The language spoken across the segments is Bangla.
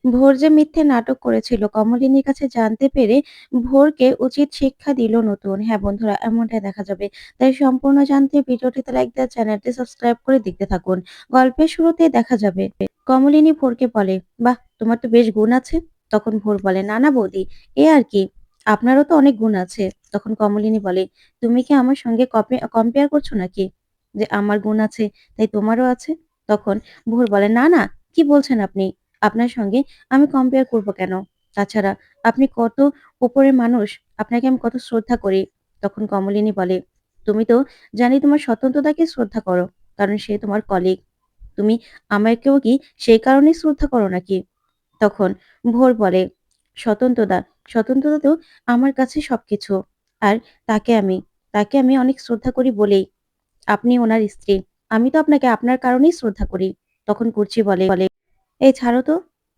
ভোর যে মিথ্যে নাটক করেছিল কমলিনীর কাছে জানতে পেরে ভোরকে উচিত শিক্ষা দিল নতুন। হ্যাঁ বন্ধুরা, এমনটাই দেখা যাবে। তাই সম্পূর্ণ জানতে ভিডিওটিতে লাইক দেওয়া, চ্যানেলটি সাবস্ক্রাইব করে দেখতে থাকুন। গল্পের শুরুতেই দেখা যাবে কমলিনী ভোরকে বলে, বাহ তোমার তো বেশ গুণ আছে। তখন ভোর বলে, না না বৌদি, এ আর কি, আপনারও তো অনেক গুণ আছে। তখন কমলিনী বলে, তুমি কি আমার সঙ্গে কম্পেয়ার করছো নাকি, যে আমার গুণ আছে তাই তোমারও আছে? তখন ভোর বলে, না না, কি বলছেন আপনি? আপনার সঙ্গে আমি কম্পেয়ার করব কেন? তাছাড়া আপনি কত উপরের মানুষ, আপনাকে আমি কত শ্রদ্ধা করি। তখন কমলিনী বলে, তুমি তো জানি তোমার স্বতন্ত্রতাকে শ্রদ্ধা করো, কারণ সে তোমার কলিগ। তুমি আমাকেও কি সেই কারণেই শ্রদ্ধা করো নাকি? তখন ভোর বলে, স্বতন্ত্রতা, স্বতন্ত্রতা তো আমার কাছে সবকিছু। আর তাকে আমি তাকে আমি অনেক শ্রদ্ধা করি বলেই আপনি ওনার স্ত্রী। আমি তো আপনাকে আপনার কারণেই শ্রদ্ধা করি। তখন কুর্চি বলে, এই ছাড়ো তো,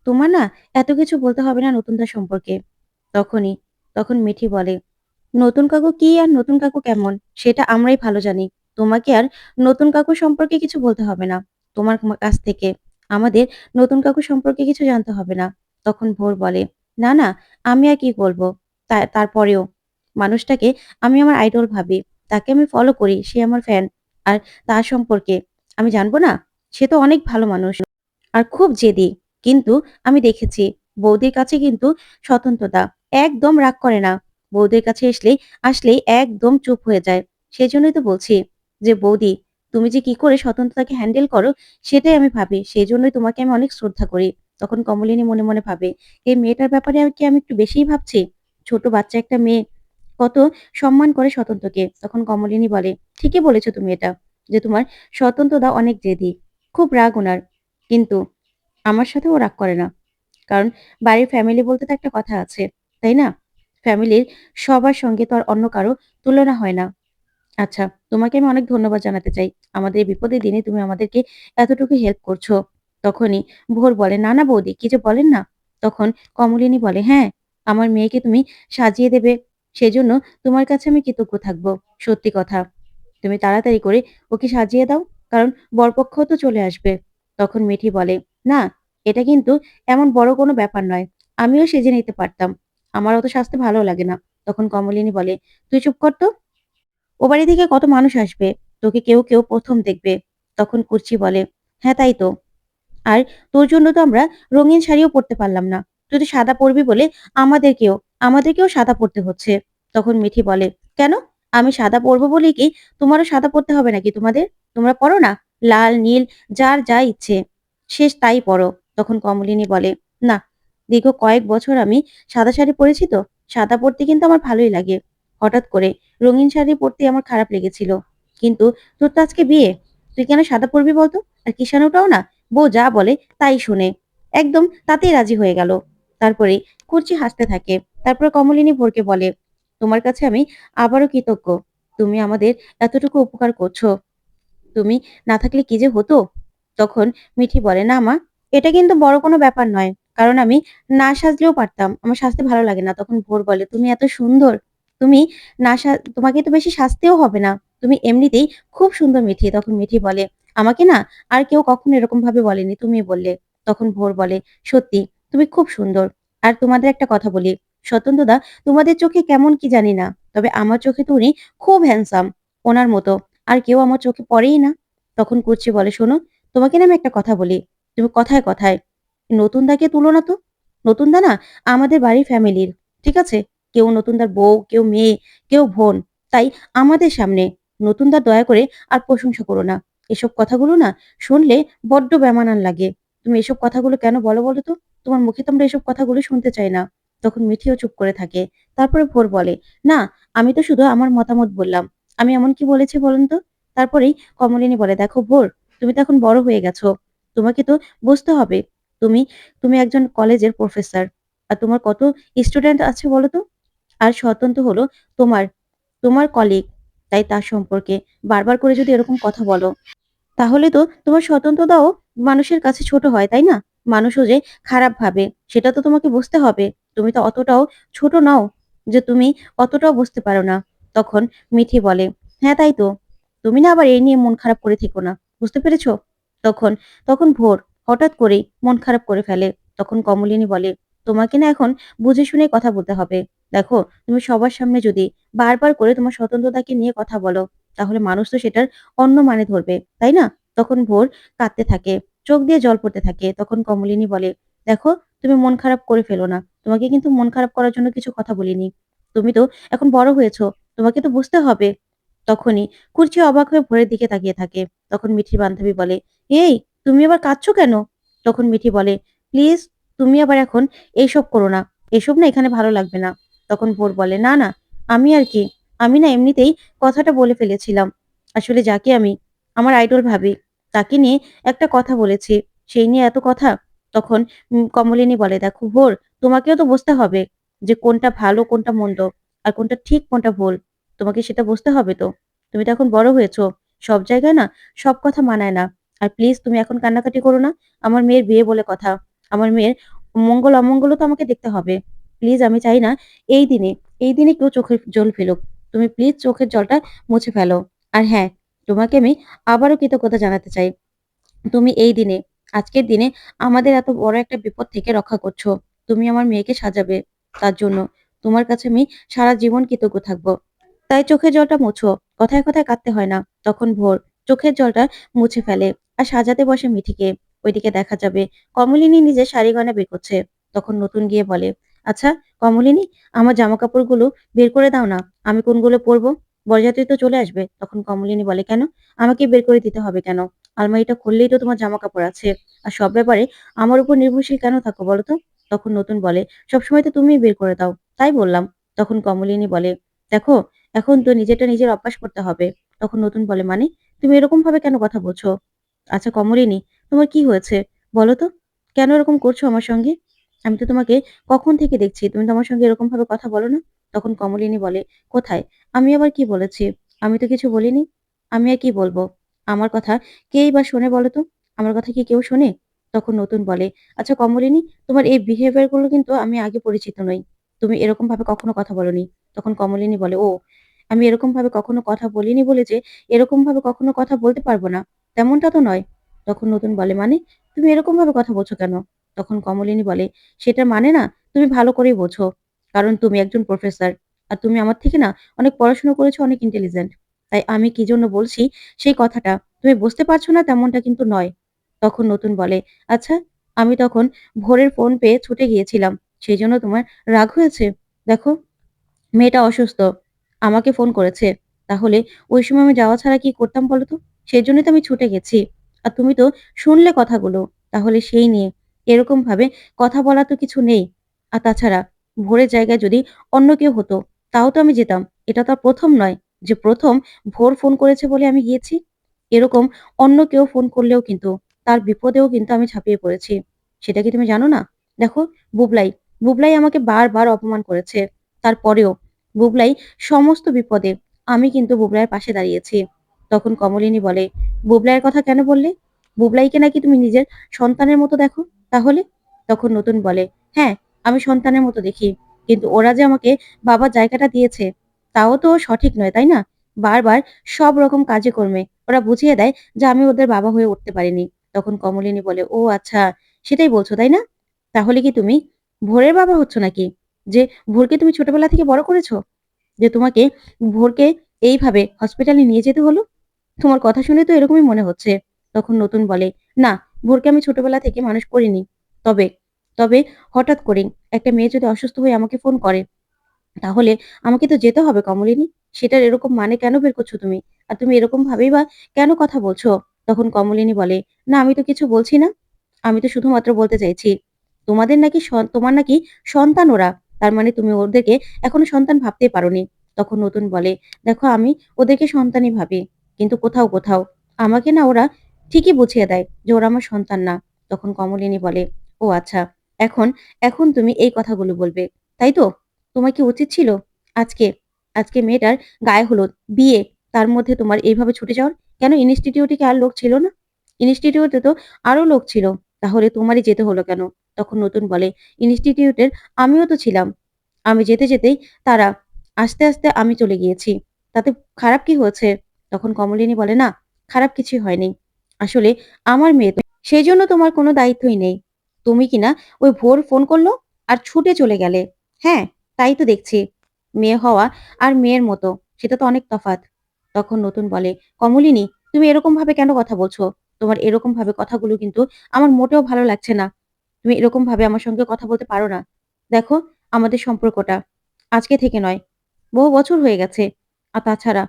তোমার না এত কিছু বলতে হবে না নতুনটা সম্পর্কে। তখনই তখন মিঠি বলে, নতুন কাকু কি আর নতুন কাকু কেমন সেটা আমরাই ভালো জানি। তোমাকে আর নতুন কাকু সম্পর্কে কিছু বলতে হবে না। তোমার কাছ থেকে আমাদের নতুন কাকু সম্পর্কে কিছু জানতে হবে না। তখন ভোর বলে, না না, আমি আর কি বলবো। তারপরেও মানুষটাকে আমি আমার আইডল ভাবি, তাকে আমি ফলো করি, সে আমার ফ্যান। আর তার সম্পর্কে আমি জানবো না? সে তো অনেক ভালো মানুষ আর খুব জেদি। কিন্তু আমি দেখেছি বৌদির কাছে কিন্তু স্বতন্ত্রতা, একদম রাগ করে না। বৌদির কাছে আসলেই একদম চুপ হয়ে যায়। সেজন্যই তো বলছি যে বৌদি, তুমি যে কি করে স্বতন্ত্রতাকে হ্যান্ডেল করো সেটাই আমি ভাবি। সেজন্যই তোমাকে আমি অনেক শ্রদ্ধা করি। তখন কমলিনী মনে মনে ভাবে, এই মেয়েটার ব্যাপারে আর কি আমি একটু বেশিই ভাবছি। ছোট বাচ্চা একটা মেয়ে কত সম্মান করে স্বতন্ত্রকে। তখন কমলিনী বলে, ঠিকই বলেছো তুমি এটা, যে তোমার স্বতন্ত্রতা অনেক জেদি, খুব রাগ ওনার। কিন্তু আমার সাথে ও রাগ করে না। কারণ বাড়ির ফ্যামিলি বলতে তো একটা কথা আছে, তাই না? ফ্যামিলির সবার সঙ্গে তো আর অন্য কারো তুলনা হয় না। আচ্ছা, তোমাকে আমি অনেক ধন্যবাদ জানাতে চাই। আমাদের এই বিপদের দিনে তুমি আমাদেরকে এতটুকু হেল্প করছো। তখনই ভোর বলে, না না বৌদি, কি যে বলেন না। তখন কমলিনী বলে, হ্যাঁ, আমার মেয়েকে তুমি সাজিয়ে দেবে, সেজন্য তোমার কাছে আমি কৃতজ্ঞ থাকবো। সত্যি কথা, তুমি তাড়াতাড়ি করে ওকে সাজিয়ে দাও, কারণ বরপক্ষ তো চলে আসবে। তখন মিঠি বলে, না, এটা কিন্তু এমন বড় কোনো ব্যাপার নয়। আমিও সেজে নিতে পারতাম। আমার অত সাজতে ভালো লাগে না। তখন কমলিনী বলে, তুই চুপ কর তো, ও বাড়ি থেকে কত মানুষ আসবে, তোকে কেউ প্রথম দেখবে। তখন কুর্চি বলে, হ্যাঁ তাই তো। আর তোর জন্য তো আমরা রঙিন শাড়িও পরতে পারলাম না। তুই তো সাদা পরবি বলে আমাদেরকেও আমাদেরকেও সাদা পরতে হচ্ছে। তখন মিঠি বলে, কেন? আমি সাদা পরবো বলে কি তোমারও সাদা পরতে হবে নাকি তোমাদের? তোমরা পরো না, লাল, নীল, যার যা ইচ্ছে শেষ তাই পরো। তখন কমলিনী বলে, না, দীর্ঘ কয়েক বছর আমি সাদা শাড়ি পরেছি তো, সাদা পরতে কিন্তু আমার ভালোই লাগে। হঠাৎ করে রঙিন শাড়ি পরতে আমার খারাপ লেগেছিল। কিন্তু তোর তো আজকে বিয়ে, তুই কেন সাদা পরবি বলতো? আর কিষাণুটাও না, বউ যা বলে তাই শুনে, একদম তাতেই রাজি হয়ে গেল। তারপরে কুর্চি হাসতে থাকে। তারপর কমলিনী ভোরকে বলে, তোমার কাছে আমি আবারও কৃতজ্ঞ। তুমি আমাদের এতটুকু উপকার করছো। তুমি না থাকলে কি যে হতো। তখন মিঠি বলে, না মা, এটা কিন্তু বড় কোনো ব্যাপার নয়। কারণ আমি না সাজলেও পারতাম, আমার সাজতে ভালো লাগে না। তখন ভোর বলে, তুমি এত সুন্দর, তুমি তোমাকে তো বেশি সাজতেও হবে না, তুমি এমনিতেই খুব সুন্দর মিঠি। তখন মিঠি বলে, আমাকে না আর কেউ কখনো এরকম ভাবে বলেনি, তুমি বললে। তখন ভোর বলে, সত্যি তুমি খুব সুন্দর। আর তোমাদের একটা কথা বলি, স্বতন্ত্রদা তোমাদের চোখে কেমন কি জানি না, তবে আমার চোখে তো উনি খুব হ্যান্ডসাম, ওনার মতো আর কেউ আমার চোখে পড়েই না। তখন কুর্চি বলে, শোনো, তোমাকে না আমি একটা কথা বলি, তুমি কথায় কথায় নতুনদাকে তুলো না তো। নতুনদা না আমাদের বাড়ির ফ্যামিলির, ঠিক আছে? কেউ নতুনদার বউ, কেউ মেয়ে, কেউ বোন। তাই আমাদের সামনে নতুনদা দয়া করে আর প্রশংসা করো না। এসব কথাগুলো না শুনলে বড্ড বেমানান লাগে। তুমি এসব কথাগুলো কেন বলো বলো তো? তোমার মুখে তো আমরা এসব কথাগুলো শুনতে চাই না। তখন মিঠিও চুপ করে থাকে। তারপরে ভোর বলে, না, আমি তো শুধু আমার মতামত বললাম। আমি এমন কি বলেছি বলুন তো? তারপরেই কমলিনী বলে, দেখো ভোর, তুমি তো এখন বড় হয়ে গেছো। তোমাকে তো বুঝতে হবে। তুমি তুমি একজন কলেজের প্রফেসর। আর তোমার কত স্টুডেন্ট আছে বলো তো? আর স্বতন্ত্র হলো তোমার তোমার কলিগ। তাই তার সম্পর্কে বারবার করে যদি এরকম কথা বলো, তাহলে তো তোমার স্বতন্ত্রতাও মানুষের কাছে ছোট হয়, তাই না? মানুষও যে খারাপ ভাবে সেটা তো তোমাকে বুঝতে হবে। তুমি তো অতটাও ছোট নও যে তুমি অতটাও বুঝতে পারো না। তখন মিঠি বলে, হ্যাঁ তাই তো, তুমি না আবার এই নিয়ে মন খারাপ করে থেকো না, বুঝতে পেরেছো? তখন তখন ভোর হঠাৎ করেই মন খারাপ করে ফেলে। তখন কমলিনী বলে, "তোমাকে না এখন বুঝে শুনে কথা বলতে হবে। দেখো, তুমি সবার সামনে যদি বারবার করে তোমার স্বতন্ত্রতাকে নিয়ে কথা বলো, তাহলে মানুষ তো সেটার অন্য মানে ধরবে, তাই না?" তখন ভোর কাঁদতে থাকে, চোখ দিয়ে জল পড়তে থাকে। তখন কমলিনী বলে, "দেখো, তুমি মন খারাপ করে ফেলো না। তোমাকে কিন্তু মন খারাপ করার জন্য কিছু কথা বলিনি। তুমি তো এখন বড় হয়েছো। তোমাকে তো বুঝতে হবে।" তখনই কুর্চি অবাক হয়ে ভোরের দিকে তাকিয়ে থাকে। তখন মিঠির বান্ধবী বলে, "এই, তুমি আবার কাঁদছো কেন?" তখন মিঠি বলে, "প্লিজ, তুমি আবার এখন এইসব করো না। এসব না এখানে ভালো লাগবে না।" তখন ভোর বলে, "না, না, আমি আর কি? আমি না এমনিতেই কথাটা বলে ফেলেছিলাম। আসলে যাকে আমি আমার আইডল ভাবি, তাকে নিয়ে একটা কথা বলেছি। সেই নিয়ে এত কথা?" তখন কমলিনী বলে, "দেখো ভোর, তোমাকেও তো বুঝতে হবে যে কোনটা ভালো, কোনটা মন্দ, আর কোনটা ঠিক, কোনটা ভুল। তোমাকে সেটা বুঝতে হবে তো। তুমি তো এখন বড় হয়েছো। সব জায়গায় না সব কথা মানায় না। আর প্লিজ তুমি এখন কান্নাকাটি করো না। আমার মেয়ের বিয়ে বলে কথা। আমার মেয়ের মঙ্গল অমঙ্গলও তো আমাকে দেখতে হবে। প্লিজ আমি চাই না এই দিনে, এই দিনে কেউ চোখের জল ফেলুক। তুমি প্লিজ চোখের জলটা মুছে ফেলো। আর হ্যাঁ, তোমাকে আমি আবারও কৃতজ্ঞতা জানাতে চাই। তুমি এই দিনে, আজকের দিনে আমাদের এত বড় একটা বিপদ থেকে রক্ষা করছো। তুমি আমার মেয়েকে সাজাবে। তার জন্য তোমার কাছে আমি সারা জীবন কৃতজ্ঞ থাকবো। তাই চোখের জলটা মুছো। কথায়, কথায় কাঁদতে হয় না।" তখন ভোর চোখের জলটা মুছে ফেলে আর সাজাতে বসে মিঠিকে। ওইদিকে দেখা যাবে কমলিনী নিজের শাড়ি গয়না বের করছে। তখন নতুন গিয়ে বলে, "আচ্ছা কমলিনী, আমার জামাকাপড়গুলো বের করে দাও না। আমি কোনগুলো পরবো? বরযাত্রী তো চলে আসবে।" তখন কমলিনী বলে, "কেন? আমাকে বের করে দিতে হবে কেন? আলমারিটা খুললেই তো তোমার জামাকাপড় আছে। আর সব ব্যাপারে আমার উপর নির্ভরশীল কেন থাকো বলো তো?" তখন নতুন বলে, "সবসময় তো তুমিই বের করে দাও। তাই বললাম।" তখন কমলিনী বলে, "দেখো, এখন তো নিজেরটা নিজের অভ্যাস করতে হবে।" তখন নতুন বলে, "মানে? তুমি এরকম ভাবে কেন কথা বলছো? আচ্ছা কমলিনী, তোমার কি হয়েছে? বলো তো? কেন এরকম করছো আমার সঙ্গে? আমি তো তোমাকে কখন থেকে দেখছি। তুমি তো আমার সঙ্গে এরকম ভাবে কথা বলো না।" তখন কমলিনী বলে, "কোথায়? আমি আবার কি বলেছি? আমি তো কিছু বলিনি। আমি আর কি বলবো? আমার কথা কেই বা শোনে বলো তো? আমার কথা কি কেউ শোনে?" তখন নতুন বলে, "আচ্ছা কমলিনী, তোমার এই বিহেভিয়ার গুলো কিন্তু আমি আগে পরিচিত নই। তুমি এরকম ভাবে কখনো কথা বলোনি।" তখন কমলিনী বলে, "ও, আমি এরকমভাবে কখনো কথা বলিনি বলে যে এরকমভাবে কখনো কথা বলতে পারব না, তেমনটা তো নয়।" তখন নতুন বলে, "মানে? তুমি এরকমভাবে কথা বলছো কেন?" তখন কমলিনী বলে, "সেটার মানে না তুমি ভালো করেই বোঝো। কারণ তুমি একজন প্রফেসর। আর তুমি আমার থেকে না অনেক পড়াশোনা করেছো, অনেক ইন্টেলিজেন্ট। তাই আমি কি জন্য বলছি সেই কথাটা তুমি বুঝতে পারছো না তেমনটা কিন্তু নয়।" তখন নতুন বলে, "আচ্ছা, আমি তখন ভোরের ফোন পেয়ে ছুটে গিয়েছিলাম। সেজন্য তোমার রাগ হয়েছে? দেখো, মেয়েটা অসুস্থ। আমাকে ফোন করেছে। তাহলে ওই সময় আমি যাওয়া ছাড়া কি করতাম বলো তো? সেজন্যই তো আমি ছুটে গেছি। আর তুমি তো শুনলে কথাগুলো। তাহলে সেই নিয়ে এরকমভাবে কথা বলার তো কিছু নেই। আর তাছাড়া ভোরের জায়গায় যদি অন্য কেউ হতো, তাও তো আমি যেতাম। এটা তো আর ১ম নয় যে ১ম ভোর ফোন করেছে বলে আমি গিয়েছি। এরকম অন্য কেউ ফোন করলেও কিন্তু তার বিপদেও কিন্তু আমি ঝাঁপিয়ে পড়েছি। সেটা কি তুমি জানো না? দেখো, বুবলাই, বুবলাই আমাকে বারবার অপমান করেছে। তারপরেও বুবলাই সমস্ত বিপদে আমি কিন্তু বুবলাইয়ের পাশে দাঁড়িয়েছি। তখন কমলিনী বলে, "বুবলাইয়ের কথা কেন বললে? বুবলাইকে নাকি তুমি নিজের সন্তানের মতো দেখো, তাহলে?" তখন নতুন বলে, "হ্যাঁ, আমি সন্তানের মতো দেখি। কিন্তু ওরা যে আমাকে বাবার জায়গাটা দিয়েছে, তাও তো সঠিক নয়, তাই না? বারবার সব রকম কাজে কর্মে ওরা বুঝিয়ে দেয় যে আমি ওদের বাবা হয়ে উঠতে পারিনি।" তখন কমলিনী বলে, "ও আচ্ছা, সেটাই বলছো, তাই না? তাহলে কি তুমি ভোরের বাবা হচ্ছ নাকি? যে ভোরকে তুমি ছোটবেলা থেকে বড় করেছো? যে তোমাকে ভোরকে এইভাবে হসপিটালে নিয়ে যেতে হলো? তোমার কথা শুনে তো এরকমই মনে হচ্ছে।" তখন নতুন বলে, "না, ভোরকে আমি ছোটবেলা থেকে মানুষ করিনি। তবে তবে হঠাৎ করেই একটা মেয়ে যদি অসুস্থ হয়ে আমাকে ফোন করে, তাহলে আমাকে তো যেতে হবে কমলিনী। সেটার এরকম মানে কেন বের করছো তুমি? আর তুমি এরকম ভাবেই বা কেন কথা বলছো?" তখন কমলিনী বলে, "না, আমি তো কিছু বলছি না। আমি তো শুধুমাত্র বলতে চাইছি, তোমাদের নাকি তোমার নাকি সন্তান ওরা। তার মানে তুমি ওদেরকে এখনো সন্তান ভাবতেই পারোনি।" তখন নতুন বলে, "দেখো, আমি ওদেরকে সন্তানই ভাবি। কিন্তু কোথাও, কোথাও আমাকে না ওরা ঠিকই বুঝিয়ে দেয় যে ওরা আমার সন্তান না।" তখন কমলিনী বলে, "ও আচ্ছা, এখন এখন তুমি এই কথাগুলো বলবে, তাই তো? তোমার কি উচিত ছিল আজকে, আজকে মেয়েটার গায়ে হলুদ, বিয়ে, তার মধ্যে তোমার এইভাবে ছুটে যাওয়ার? কেন ইনস্টিটিউটে কি আর লোক ছিল না? ইনস্টিটিউটে তো আরো লোক ছিল। তাহলে তোমারই যেতে হলো কেন?" তখন নতুন বলে, "ইনস্টিটিউটের আমিও তো ছিলাম। আমি যেতে, যেতেই তারা আস্তে, আস্তে আমি চলে গিয়েছি। তাতে খারাপ কি হয়েছে?" তখন কমলিনী বলে, "না, খারাপ কিছুই হয়নি। আসলে আমার মেয়ে তো, সেজন্য তোমার কোনো দায়িত্বই নেই। তুমি কিনা ওই ভোর ফোন করলো আর ছুটে চলে গেলে। হ্যাঁ, তাই তো দেখছি। মেয়ে হওয়া আর মেয়ের মতো সেটা তো অনেক তফাৎ। তখন নতুন বলে, "কমলিনী, তুমি এরকমভাবে কেন কথা বলছো? তোমার এরকমভাবে কথাগুলো কিন্তু আমার মোটেও ভালো লাগছে না। তুমি এরকমভাবে আমার সঙ্গে কথা বলতে পারো না। দেখো, আমাদের সম্পর্কটা আজকে থেকে নয়, বহু বছর হয়ে গেছে। আর তাছাড়া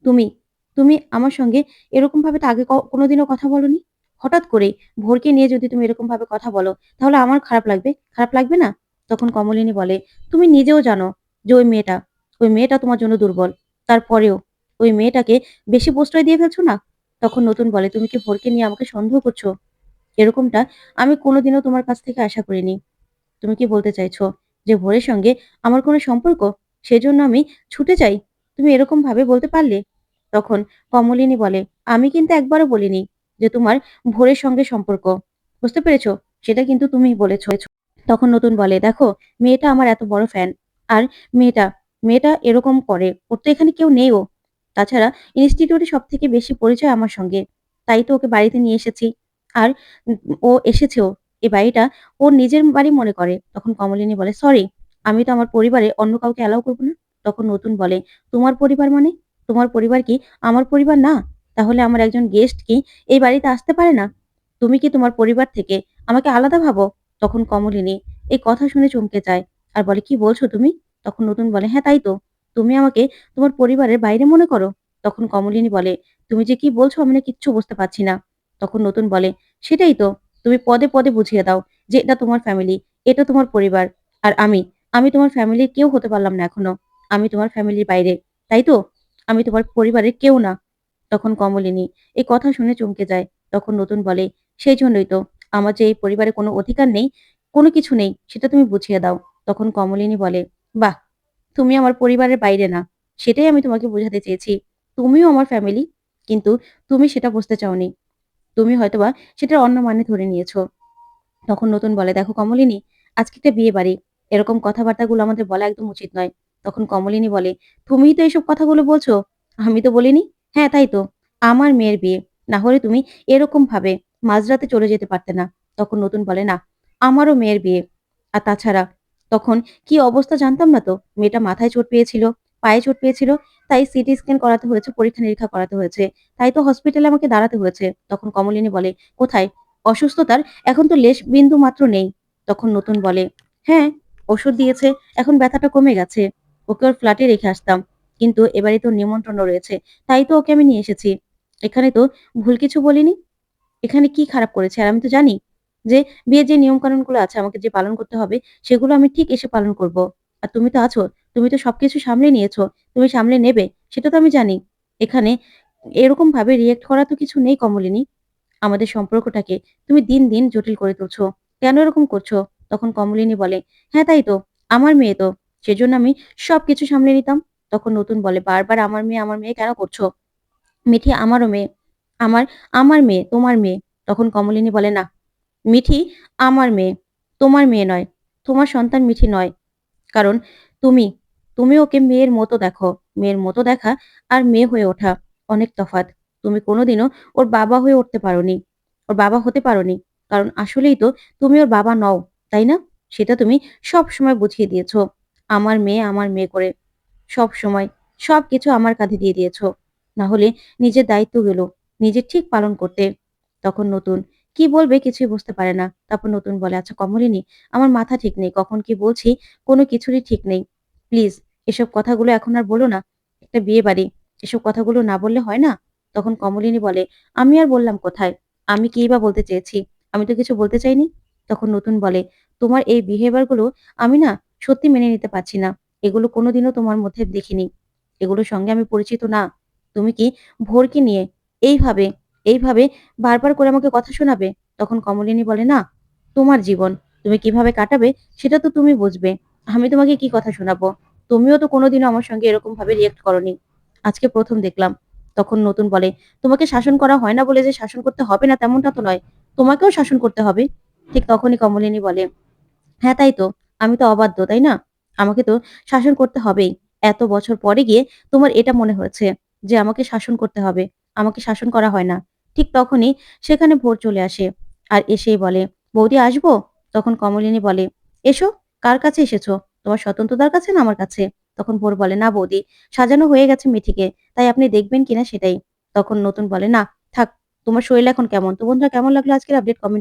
তুমি, তুমি আমার সঙ্গে এরকমভাবে তো আগে কোনোদিনও কথা বলোনি। হঠাৎ করেই ভোরকে নিয়ে যদি তুমি এরকমভাবে কথা বলো, তাহলে আমার খারাপ লাগবে। খারাপ লাগবে না?" তখন কমলিনী বলে, "তুমি নিজেও জানো যে ওই মেয়েটা তোমার জন্য দুর্বল। তারপরেও ওই মেয়েটাকে বেশি প্রশ্রয় দিয়ে ফেলছো না?" তখন নতুন বলে, "তুমি কি ভোরকে নিয়ে আমাকে সন্দেহ করছো? এরকমটা আমি কোনোদিনও তোমার কাছ থেকে আশা করিনি। তুমি কি বলতে চাইছো যে ভোরের সঙ্গে আমার কোনো সম্পর্ক? সেজন্য আমি ছুটে যাই? তুমি এরকমভাবে বলতে পারলে?" তখন কমলিনী বলে, "আমি কিন্তু একবারও বলিনি যে তোমার ভোরের সঙ্গে সম্পর্ক। বুঝতে পেরেছ? সেটা কিন্তু তুমিই বলেছ।" তখন নতুন বলে, "দেখো, মেয়েটা আমার এত বড় ফ্যান। আর মেয়েটা, মেয়েটা এরকম করে। ওর তো এখানে কেউ নেইও। তাছাড়া ইনস্টিটিউটে সবথেকে বেশি পরিচয় আমার সঙ্গে। তাই তো ওকে বাড়িতে নিয়ে এসেছি। আর উম ও এসেছেও। এই বাড়িটা ওর নিজের বাড়ি মনে করে।" তখন কমলিনী বলে, "সরি, আমি তো আমার পরিবারে অন্য কাউকে অ্যালাও করব না।" তখন নতুন বলে, "তোমার পরিবার মানে? তোমার পরিবার কি আমার পরিবার না? তাহলে আমার একজন গেস্ট কি এই বাড়িতে আসতে পারে না? তুমি কি তোমার পরিবার থেকে আমাকে আলাদা ভাবো?" তখন কমলিনী এই কথা শুনে চমকে যায় আর বলে, "কি বলছো তুমি?" তখন নতুন বলে, "হ্যাঁ, তাই তো। তুমি আমাকে তোমার পরিবারের বাইরে মনে করো?" তখন কমলিনী বলে, "তুমি যে কি বলছো আমি না কিচ্ছু বুঝতে পারছি না।" তখন নতুন বলে, "সেটাই তো। তুমি পদে, পদে বুঝিয়ে দাও যে এটা তোমার ফ্যামিলি, এটা তোমার পরিবার। আর আমি তোমার ফ্যামিলির কেউ হতে পারলাম না এখনো। আমি তোমার ফ্যামিলির বাইরে। তাই তো? আমি তোমার পরিবারের কেউ না।" তখন কমলিনী এই কথা শুনে চমকে যায়। তখন নতুন বলে, "সেইজন্যই তো আমার যে এই পরিবারে কোনো অধিকার নেই, কোনো কিছু নেই, সেটা তুমি বুঝিয়ে দাও।" তখন কমলিনী বলে, "বাহ! তুমি আমার পরিবারের বাইরে না। সেটাই আমি তোমাকে বোঝাতে চেয়েছি। তুমিও আমার ফ্যামিলি। কিন্তু তুমি সেটা বুঝতে চাওনি। তুমি হয়তোবা সেটার অন্য মানে ধরে নিয়েছ।" তখন নতুন বলে, "দেখো কমলিনী, আজকে একটা বিয়ে বাড়ি। এরকম কথাবার্তাগুলো আমাদের বলা একদম উচিত নয়।" তখন কমলিনী বলে, "তুমিই তো এসব কথাগুলো বলছো। আমি তো বলিনি।" "হ্যাঁ, তাই তো। আমার মেয়ের বিয়ে। না হলে তুমি এরকমভাবে মাঝরাতে চলে যেতে পারতে না।" তখন নতুন বলে, "না, আমারও মেয়ের বিয়ে। আর তাছাড়া তখন কি অবস্থা জানতাম না তো। মেয়েটা মাথায় চোট পেয়েছিল, পায়ে চোট পেয়েছিল। তাই সিটি স্ক্যান করাতে হয়েছে, পরীক্ষা-নিরীক্ষা করাতে হয়েছে। তাই তো হসপিটালে আমাকে দাঁড়াতে হয়েছে।" তখন কমলিনী বলে, "কোথায়? অসুস্থতার এখন তো লেশ বিন্দু মাত্র নেই।" তখন নতুন বলে, "হ্যাঁ, ওষুধ দিয়েছে, এখন ব্যথাটা কমে গেছে। ওকে ওর ফ্ল্যাটে রেখে আসতাম। কিন্তু এবারে তো নিমন্ত্রণ রয়েছে। তাই তো ওকে আমি নিয়ে এসেছি। এখানে তো ভুল কিছু বলিনি। এখানে কি খারাপ করেছে? আর আমি তো জানি যে বিয়ের যে নিয়মকানুনগুলো আছে আমাকে যে পালন করতে হবে, সেগুলো আমি ঠিক এসে পালন করব। আর তুমি তো আছো। তুমি তো সবকিছু সামলে নিয়েছো। তুমি সামলে নেবে, সেটা তো আমি জানি। এখানে এরকমভাবে রিঅ্যাক্ট করা তো কিছু নেই কমলিনী। আমাদের সম্পর্কটাকে তুমি দিন, দিন জটিল করে তুলছো। কেন এরকম করছো?" তখন কমলিনী বলে, "হ্যাঁ, তাই তো। আমার মেয়ে তো। সেজন্য আমি সবকিছু সামলে নিতাম।" তখন নতুন বলে, "বারবার আমার মেয়ে কেন করছো? মিঠি আমারও মেয়ে। আমার, আমার মেয়ে, তোমার মেয়ে।" তখন কমলিনী বলে, "না, মিঠি আমার মেয়ে, তোমার মেয়ে নয়। তোমার সন্তান মিঠি নয়। কারণ তুমি, তুমি ওকে মেয়ের মতো দেখো। মেয়ের মতো দেখা আর মেয়ে হয়ে ওঠা অনেক তফাৎ। তুমি কোনোদিনও ওর বাবা হয়ে উঠতে পারোনি। ওর বাবা হতে পারোনি। কারণ আসলেই তো তুমি ওর বাবা নও, তাই না? সেটা তুমি সবসময় বুঝিয়ে দিয়েছ। আমার মেয়ে করে। সবসময় সবকিছু আমার কাঁধে দিয়ে দিয়েছ। না হলে নিজের দায়িত্বগুলো নিজে ঠিক পালন করতে।" তখন নতুন কি বলবে কিছুই বুঝতে পারে না। তারপর নতুন বলে, "আচ্ছা কমলিনী, আমার মাথা ঠিক নেই। কখন কি বলছি কোনো কিছুরই ঠিক নেই। প্লিজ এসব কথাগুলো এখন আর বলো না। একটা বিয়ে বাড়ি। এসব কথাগুলো না বললে হয় না?" তখন কমলিনী বলে, "আমি আর বললাম কোথায়? আমি কিই বা বলতে চেয়েছি? আমি তো কিছু বলতে চাইনি।" তখন নতুন বলে, "তোমার এই বিহেভিয়ার গুলো আমি না সত্যি মেনে নিতে পারছি না। এগুলো কোনোদিনও তোমার মধ্যে দেখিনি। এগুলোর সঙ্গে আমি পরিচিত না। তুমি কি ভোরকে নিয়ে এইভাবে, এইভাবে বারবার করে আমাকে কথা শোনাবে?" তখন কমলিনী বলে, "না, তোমার জীবন। তুমি কিভাবে কাটাবে সেটা তো তুমি বুঝবে। আমি তোমাকে কি কথা শোনাবো? তুমিও তো কোনোদিনও আমার সঙ্গে এরকমভাবে রিঅ্যাক্ট করোনি। আজকে ১ম দেখলাম।" তখন নতুন বলে, "তোমাকে শাসন করা হয় না বলে যে শাসন করতে হবে না তেমনটা তো নয়। তোমাকেও শাসন করতে হবে।" ঠিক তখনই কমলিনী বলে, "হ্যাঁ, তাই তো। আমি তো অবাধ্য, তাই না? আমাকে তো শাসন করতে হবেই। এত বছর পরে গিয়ে তোমার এটা মনে হয়েছে যে আমাকে শাসন করতে হবে। আমাকে শাসন করা হয় না।" ঠিক তখনই সেখানে ভোর চলে আসে। আর এসেই বলে, "বৌদি আসবো?" তখন কমলিনী বলে, "এসো, কার কাছে এসেছো? তোমার স্বতন্ত্রতার কাছে না আমার কাছে?" তখন ভোর বলে, "না বৌদি, সাজানো হয়ে গেছে মিঠিকে। তাই আপনি দেখবেন কিনা সেটাই।" তখন নতুন বলে, "না, থাক। তোমার শরীর এখন কেমন?" তো বন্ধুরা, কেমন লাগলো আজকের আপডেট? কমেন্ট